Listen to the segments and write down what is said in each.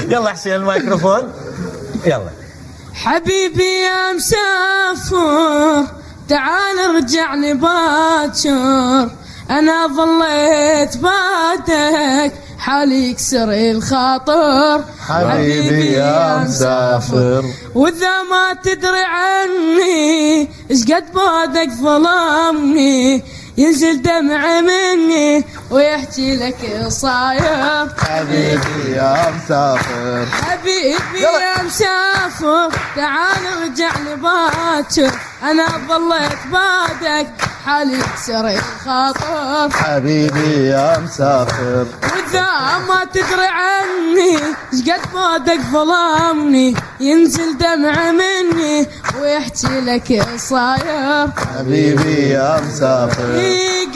يلا حسين الميكروفون يلا. حبيبي يا مسافر تعال ارجع لي باكر، انا ظليت بعدك حالي يكسر الخاطر. حبيبي يا مسافر واذا ما تدري عني ايش قد بعدك ظلمني، ينزل دمع مني ويحكي لك صاير. حبيبي يا مسافر حبيبي يا مسافر تعال ارجع لي باكر، انا ظليت بعدك حالي يكسر الخاطر. حبيبي يا مسافر واذا ما تدري عني ايش قد بعدك ظلمني، ينزل دمع مني ويحكي لك صاير. حبيبي يا مسافر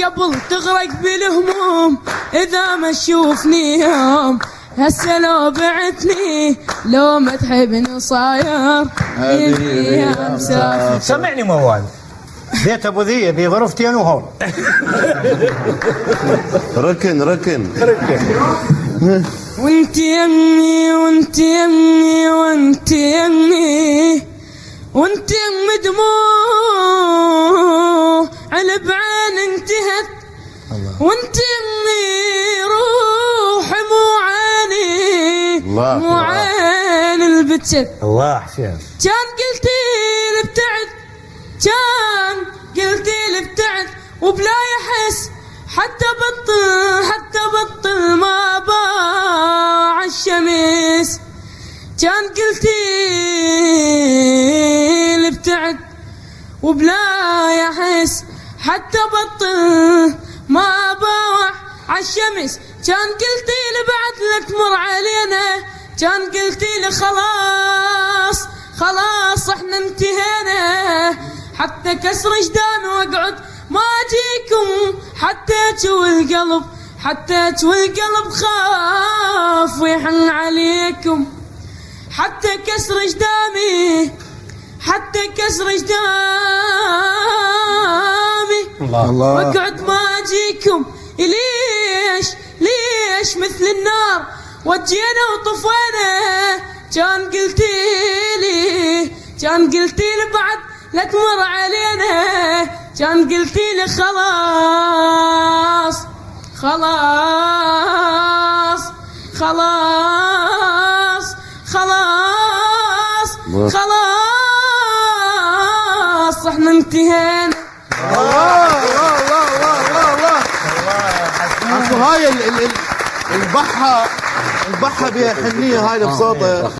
قبل تغرق بالهموم اذا ما تشوفني يوم، هسه لو بعتني لو ما تحبني صاير. حبيبي يا مسافر. سمعني موال بيت ابو ذي في غرفتين وهون. ركن ركن وانت يمي وانت يمي وانت يمي وانت يمي دموع على بعين انتهت، وانت يمي روحي مو عيني الله مو عين البتشت. الله حسين كان قلتي لابتعد، كان قلتي لابتعد وبلا يحس، حتى بطل ما باع الشمس. كان قلتي لابتعد وبلا يحس، حتى بطل ما باع عالشمس. كان قلتي لي بعد لا تمر علينا، كان قلتي لي خلاص خلاص احنا انتهينا، حتى كسر جدامي واقعد ما اجيكم، حتى والقلب والقلب خاف ويحن عليكم، حتى كسر جدامي الله واقعد ما اجيكم. ليش مثل النار وجينا وطفينا. كان قلتي لي بعد لا تمر علينا، كان قلتي لي خلاص خلاص خلاص خلاص خلاص احنا انتهينا. الله الله الله الله الله. اكو هاي البحة بها حنية هاي بصوته.